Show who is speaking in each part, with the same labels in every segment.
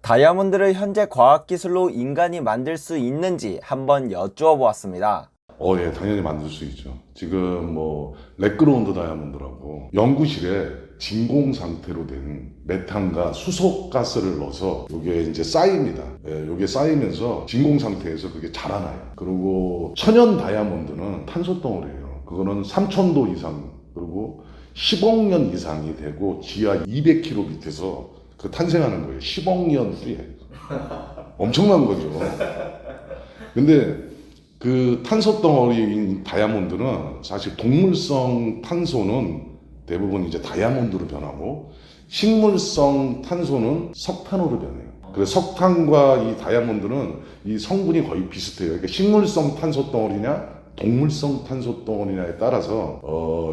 Speaker 1: 다이아몬드를 현재 과학기술로 인간이 만들 수 있는지 한번 여쭈어 보았습니다.
Speaker 2: 예, 당연히 만들 수 있죠. 지금 뭐 렉그라운드 다이아몬드라고 연구실에 진공 상태로 된 메탄과 수소가스를 넣어서 이게 이제 쌓입니다. 예, 이게 쌓이면서 진공 상태에서 그게 자라나요. 그리고 천연 다이아몬드는 탄소 덩어리예요. 그거는 3000도 이상 그리고 10억 년 이상이 되고 지하 200km 밑에서 그 탄생하는 거예요. 10억 년 후에. 엄청난 거죠. 근데 그 탄소 덩어리인 다이아몬드는 사실 동물성 탄소는 대부분 이제 다이아몬드로 변하고 식물성 탄소는 석탄으로 변해요. 그래서 석탄과 이 다이아몬드는 이 성분이 거의 비슷해요. 그러니까 식물성 탄소 덩어리냐 동물성 탄소 덩어리냐에 따라서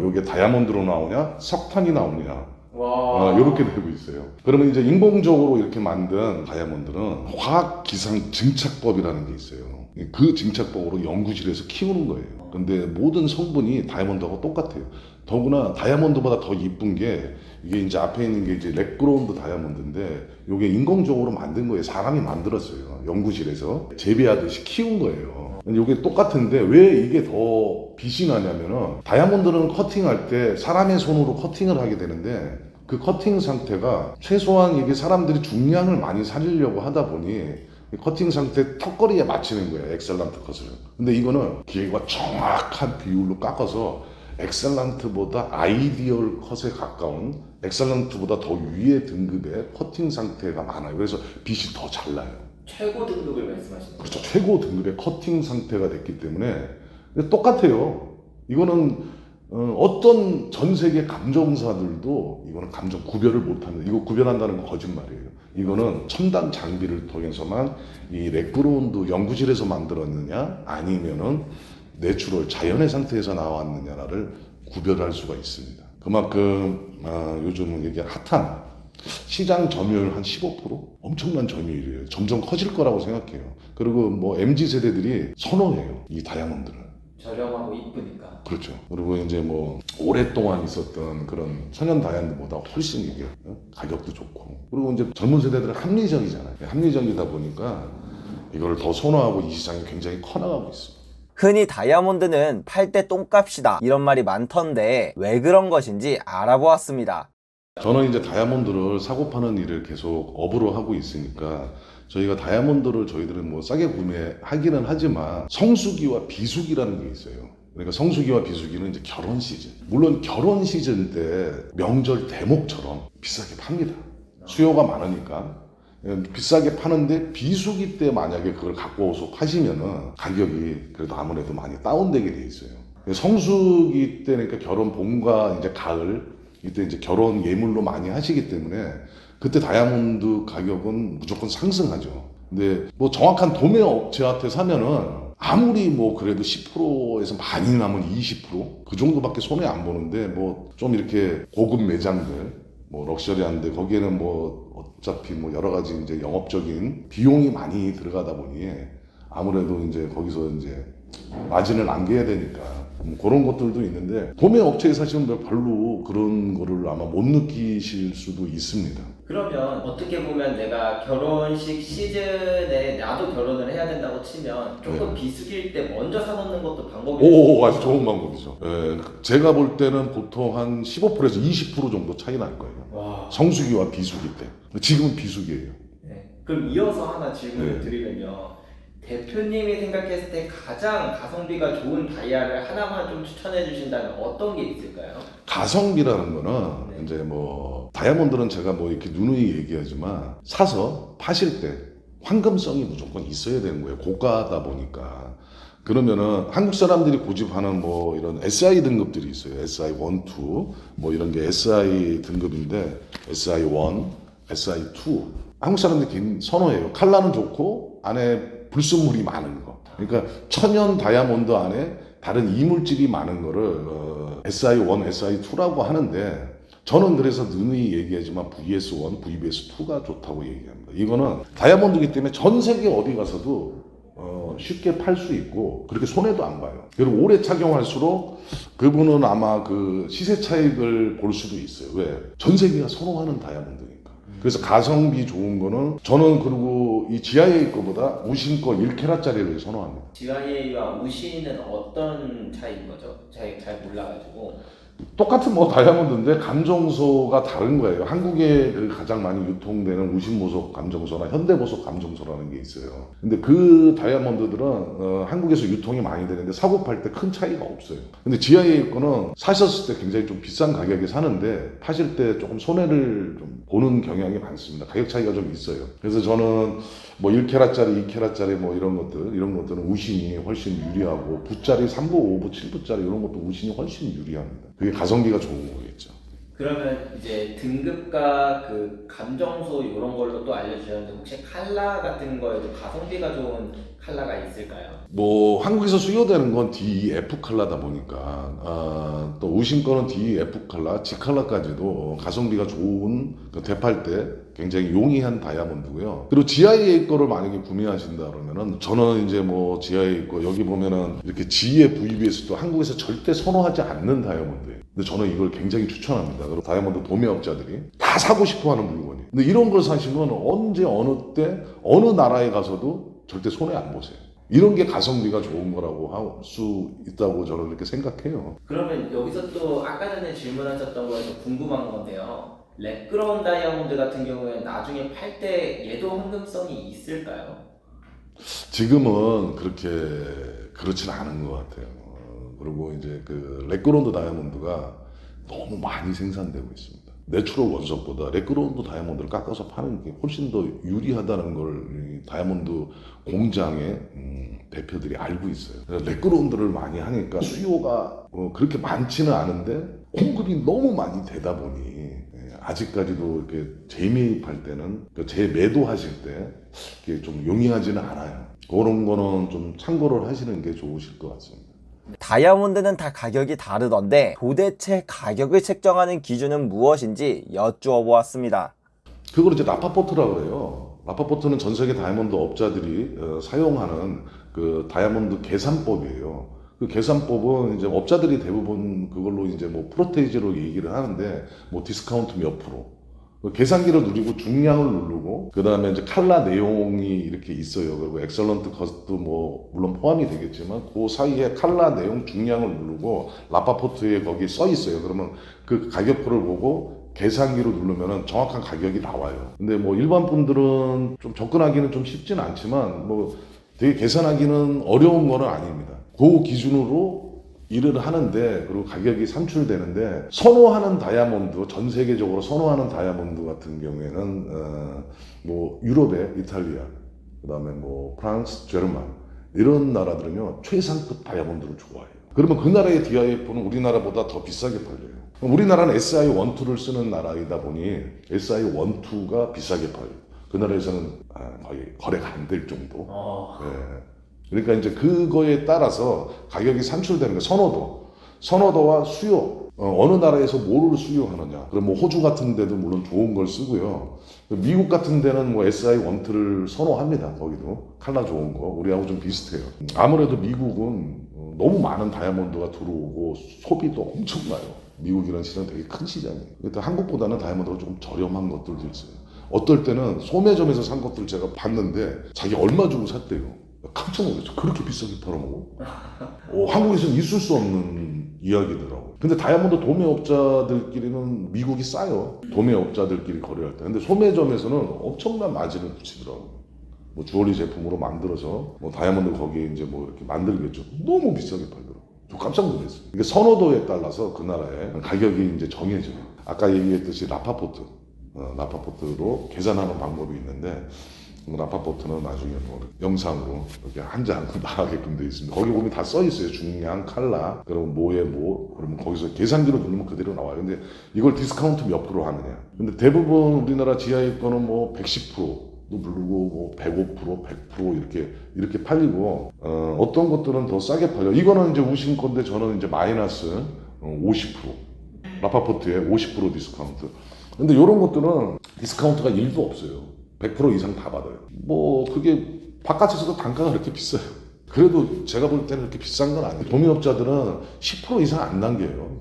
Speaker 2: 요게 다이아몬드로 나오냐 석탄이 나오느냐 이렇게 되고 있어요. 그러면 이제 인공적으로 이렇게 만든 다이아몬드는 화학 기상 증착법이라는 게 있어요. 그 증착법으로 연구실에서 키우는 거예요. 근데 모든 성분이 다이아몬드하고 똑같아요. 더구나 다이아몬드보다 더 이쁜 게 이게 이제 앞에 있는 게 이제 렉그라운드 다이아몬드인데 이게 인공적으로 만든 거예요. 사람이 만들었어요. 연구실에서 재배하듯이 키운 거예요. 이게 똑같은데 왜 이게 더 빛이 나냐면은 다이아몬드는 커팅할 때 사람의 손으로 커팅을 하게 되는데 그 커팅 상태가 최소한 이게 사람들이 중량을 많이 살리려고 하다 보니 커팅 상태 턱걸이에 맞추는 거예요. 엑셀런트 컷을. 근데 이거는 기계가 정확한 비율로 깎아서 엑셀런트보다 아이디얼 컷에 가까운 엑셀런트보다 더 위의 등급의 커팅 상태가 많아요. 그래서 빛이 더 잘 나요.
Speaker 3: 최고 등급을 말씀하시는 거죠?
Speaker 2: 그렇죠. 최고 등급의 커팅 상태가 됐기 때문에 똑같아요. 이거는 어떤 전 세계 감정사들도 이거는 감정 구별을 못합니다. 이거 구별한다는 건 거짓말이에요. 이거는 첨단 장비를 통해서만 이 렉그라운드 연구실에서 만들었느냐 아니면은 내추럴 자연의 상태에서 나왔느냐를 구별할 수가 있습니다. 그만큼 요즘은 이게 핫한 시장 점유율 한 15%? 엄청난 점유율이에요. 점점 커질 거라고 생각해요. 그리고 뭐 MZ세대들이 선호해요. 이 다이아몬드를.
Speaker 3: 저렴하고 이쁘니까.
Speaker 2: 그렇죠. 그리고 이제 뭐 오랫동안 있었던 그런 천연 다이아몬드보다 훨씬 이게 가격도 좋고 그리고 이제 젊은 세대들은 합리적이잖아요. 합리적이다 보니까 이걸 더 선호하고 이 시장이 굉장히 커나가고 있습니다.
Speaker 1: 흔히 다이아몬드는 팔 때 똥값이다 이런 말이 많던데 왜 그런 것인지 알아보았습니다.
Speaker 2: 저는 이제 다이아몬드를 사고 파는 일을 계속 업으로 하고 있으니까 저희가 다이아몬드를 저희들은 뭐 싸게 구매하기는 하지만 성수기와 비수기라는 게 있어요. 그러니까 성수기와 비수기는 이제 결혼 시즌. 물론 결혼 시즌 때 명절 대목처럼 비싸게 팝니다. 수요가 많으니까. 비싸게 파는데 비수기 때 만약에 그걸 갖고 와서 파시면은 가격이 그래도 아무래도 많이 다운되게 돼 있어요. 성수기 때 그러니까 결혼 봄과 이제 가을 이때 이제 결혼 예물로 많이 하시기 때문에 그때 다이아몬드 가격은 무조건 상승하죠. 근데 뭐 정확한 도매 업체한테 사면은 아무리 뭐 그래도 10%에서 많이 남은 20%그 정도밖에 손해 안 보는데 뭐 좀 이렇게 고급 매장들 뭐 럭셔리한데 거기에는 뭐 어차피 뭐 여러 가지 이제 영업적인 비용이 많이 들어가다 보니 아무래도 이제 거기서 이제 마진을 남겨야 되니까 그런 것들도 있는데 도매 업체에 사시면 별로 그런 거를 아마 못 느끼실 수도 있습니다.
Speaker 3: 그러면 어떻게 보면 내가 결혼식 시즌에 나도 결혼을 해야 된다고 치면 조금 비수기일 때 먼저 사놓는 것도 방법이
Speaker 2: 아주 좋은 방법이죠. 제가 볼 때는 보통 한 15%에서 20% 정도 차이 날 거예요.
Speaker 3: 와.
Speaker 2: 성수기와 비수기 때. 지금은 비수기예요.
Speaker 3: 네. 그럼 이어서 하나 질문을
Speaker 2: 네.
Speaker 3: 드리면요. 대표님이 생각했을 때 가장 가성비가 좋은 다이아를 하나만 좀 추천해 주신다면 어떤 게 있을까요?
Speaker 2: 가성비라는 거는 이제 뭐 다이아몬드는 제가 뭐 이렇게 누누이 얘기하지만 사서 파실 때 황금성이 무조건 있어야 되는 거예요. 고가다 보니까. 그러면은 한국 사람들이 고집하는 뭐 이런 SI 등급들이 있어요. SI 1, 2 뭐 이런 게 SI 등급인데 SI 1, SI 2 한국 사람들이 선호해요. 컬러는 좋고 안에 불순물이 많은 거. 그러니까 천연 다이아몬드 안에 다른 이물질이 많은 거를 SI1, SI2라고 하는데 저는 그래서 누누이 얘기하지만 VS1, VBS2가 좋다고 얘기합니다. 이거는 다이아몬드이기 때문에 전 세계 어디 가서도 쉽게 팔 수 있고 그렇게 손해도 안 봐요. 그리고 오래 착용할수록 그분은 아마 그 시세 차익을 볼 수도 있어요. 왜? 전 세계가 선호하는 다이아몬드니까. 그래서 가성비 좋은 거는 저는 그리고 이 GIA 거보다 우신 거 1캐럿짜리를 선호합니다.
Speaker 3: GIA와 우신은 어떤 차이인 거죠? 잘 몰라가지고.
Speaker 2: 똑같은 뭐 다이아몬드인데 감정소가 다른 거예요. 한국에 그 가장 많이 유통되는 우신보석 감정소나 현대보석 감정소라는 게 있어요. 근데 그 다이아몬드들은 한국에서 유통이 많이 되는데 사고 팔 때 큰 차이가 없어요. 근데 GIA 거는 사셨을 때 굉장히 좀 비싼 가격에 사는데 파실 때 조금 손해를 좀 보는 경향이 많습니다. 가격 차이가 좀 있어요. 그래서 저는 뭐 1캐럿짜리, 2캐럿짜리 뭐 이런 것들은 우신이 훨씬 유리하고 붓짜리 3부, 5부, 7부짜리 이런 것도 우신이 훨씬 유리합니다. 그게 가성비가 좋은 거겠죠.
Speaker 3: 그러면 이제 등급과 그 감정소 이런 걸로 또 알려주셨는데 혹시 칼라 같은 거에도 가성비가 좋은 칼라가 있을까요?
Speaker 2: 뭐 한국에서 수요되는 건 DF 칼라다 보니까 또 우신 거는 DF 칼라, G 칼라까지도 가성비가 좋은 그 대팔 때 굉장히 용이한 다이아몬드고요. 그리고 GIA 거를 만약에 구매하신다 그러면은 저는 이제 뭐 GIA 거 여기 보면은 이렇게 G의 VBS도 한국에서 절대 선호하지 않는 다이아몬드예요. 근데 저는 이걸 굉장히 추천합니다. 그리고 다이아몬드 도매업자들이 다 사고 싶어하는 물건이에요. 근데 이런 걸 사시면 언제 어느 때 어느 나라에 가서도 절대 손해 안 보세요. 이런 게 가성비가 좋은 거라고 할 수 있다고 저는 이렇게 생각해요.
Speaker 3: 그러면 여기서 또 아까 전에 질문하셨던 거에서 궁금한 건데요. 랩그라운 다이아몬드 같은 경우에는 나중에 팔 때 얘도 황금성이 있을까요?
Speaker 2: 지금은 그렇게 그렇진 않은 것 같아요. 그리고 이제 그 랩그라운드 다이아몬드가 너무 많이 생산되고 있습니다. 내추럴 원석보다 랩그라운드 다이아몬드를 깎아서 파는 게 훨씬 더 유리하다는 걸 이 다이아몬드 공장의 대표들이 알고 있어요. 랩그라운드를 많이 하니까 수요가 그렇게 많지는 않은데 공급이 너무 많이 되다 보니 아직까지도 이렇게 재매입할 때는 재매도하실 때 이게 좀 용이하지는 않아요. 그런 거는 좀 참고를 하시는 게 좋으실 것 같습니다.
Speaker 1: 다이아몬드는 다 가격이 다르던데 도대체 가격을 책정하는 기준은 무엇인지 여쭈어 보았습니다.
Speaker 2: 그걸 이제 라파포트라고 그래요. 라파포트는 전 세계 다이아몬드 업자들이 사용하는 그 다이아몬드 계산법이에요. 그 계산법은 이제 업자들이 대부분 그걸로 이제 뭐 프로테이지로 얘기를 하는데 뭐 디스카운트 몇 프로. 계산기를 누르고 중량을 누르고 그 다음에 이제 칼라 내용이 이렇게 있어요. 그리고 엑설런트 커스도 뭐 물론 포함이 되겠지만 그 사이에 칼라 내용 중량을 누르고 라파포트에 거기 써 있어요. 그러면 그 가격표를 보고 계산기로 누르면 정확한 가격이 나와요. 근데 뭐 일반 분들은 좀 접근하기는 좀 쉽지는 않지만 뭐 되게 계산하기는 어려운 거는 아닙니다. 그 기준으로 일을 하는데 그리고 가격이 산출되는데 선호하는 다이아몬드 전 세계적으로 선호하는 다이아몬드 같은 경우에는 뭐 유럽의 이탈리아 그다음에 뭐 프랑스, 제르만 이런 나라들은요 최상급 다이아몬드를 좋아해요. 그러면 그 나라의 DIF는 우리나라보다 더 비싸게 팔려요. 우리나라는 SI12를 쓰는 나라이다 보니 SI12가 비싸게 팔려요. 그 나라에서는 거의 거래가 안 될 정도. 네. 그러니까 이제 그거에 따라서 가격이 산출되는 거 선호도와 수요 어느 나라에서 뭐를 수요하느냐. 그럼 뭐 호주 같은 데도 물론 좋은 걸 쓰고요. 미국 같은 데는 뭐 SI12를 선호합니다. 거기도 칼라 좋은 거 우리하고 좀 비슷해요. 아무래도 미국은 너무 많은 다이아몬드가 들어오고 소비도 엄청나요. 미국이라는 시장은 되게 큰 시장이에요. 그러니까 한국보다는 다이아몬드가 좀 저렴한 것들도 있어요. 어떨 때는 소매점에서 산 것들 제가 봤는데 자기 얼마 주고 샀대요. 깜짝 놀랐죠. 그렇게 비싸게 팔아먹어? 한국에서는 있을 수 없는 이야기더라고. 근데 다이아몬드 도매업자들끼리는 미국이 싸요. 도매업자들끼리 거래할 때. 근데 소매점에서는 엄청난 마진을 붙이더라고. 뭐 주얼리 제품으로 만들어서 뭐 다이아몬드 거기에 이제 뭐 이렇게 만들겠죠. 너무 비싸게 팔더라고. 저 깜짝 놀랐어요. 이게 선호도에 따라서 그 나라의 가격이 이제 정해져요. 아까 얘기했듯이 라파포트로 계산하는 방법이 있는데 라파포트는 나중에 뭐 영상으로 이렇게 한 장 나가게끔 되어 있습니다. 거기 보면 다 써 있어요. 중량, 칼라, 그리고 뭐에 뭐, 그러면 거기서 계산기로 누르면 그대로 나와요. 근데 이걸 디스카운트 몇 프로 하느냐. 근데 대부분 우리나라 지하에 거는 뭐 110%도 누르고 뭐 105%, 100% 이렇게 팔리고 어떤 것들은 더 싸게 팔려. 이거는 이제 우신 건데 저는 이제 마이너스 50%. 라파포트에 50% 디스카운트. 근데 이런 것들은 디스카운트가 1도 없어요. 100% 이상 다 받아요. 뭐 그게 바깥에서도 단가가 그렇게 비싸요. 그래도 제가 볼 때는 그렇게 비싼 건 아니에요. 도매업자들은 10% 이상 안 남겨요.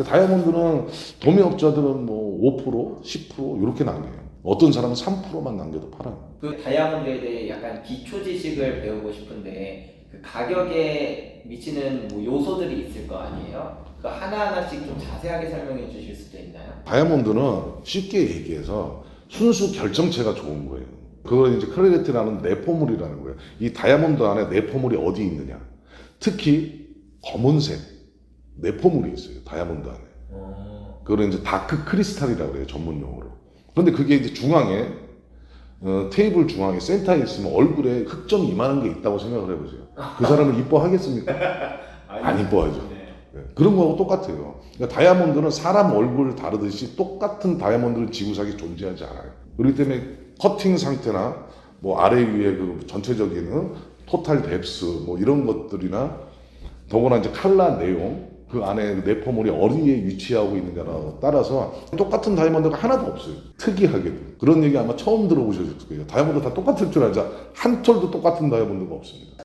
Speaker 2: 다이아몬드는 도매업자들은 뭐 5%, 10% 이렇게 남겨요. 어떤 사람은 3%만 남겨도 팔아요.
Speaker 3: 그 다이아몬드에 대해 약간 기초 지식을 배우고 싶은데 그 가격에 미치는 뭐 요소들이 있을 거 아니에요? 그 하나하나씩 좀 자세하게 설명해 주실 수도 있나요?
Speaker 2: 다이아몬드는 쉽게 얘기해서 순수 결정체가 좋은 거예요. 그걸 이제 클래리티라는 내포물이라는 거예요. 이 다이아몬드 안에 내포물이 어디 있느냐. 특히 검은색 내포물이 있어요. 다이아몬드 안에. 그걸 이제 다크 크리스탈이라고 그래요. 전문용어로. 그런데 그게 이제 중앙에 테이블 중앙에 센터에 있으면 얼굴에 흑점이 이만한 게 있다고 생각을 해보세요. 그 사람을 이뻐하겠습니까? 안 이뻐하죠. 네. 그런 거하고 똑같아요. 그러니까 다이아몬드는 사람 얼굴 다르듯이 똑같은 다이아몬드를 지구상에 존재하지 않아요. 그렇기 때문에 커팅 상태나 뭐 아래 위에 그 전체적인 토탈 뎁스 뭐 이런 것들이나 더구나 이제 칼라 내용 그 안에 내포물이 어디에 위치하고 있느냐에 따라서 똑같은 다이아몬드가 하나도 없어요. 특이하게도. 그런 얘기 아마 처음 들어보셨을 거예요. 다이아몬드 다 똑같을 줄 알자 한 톨도 똑같은 다이아몬드가 없습니다.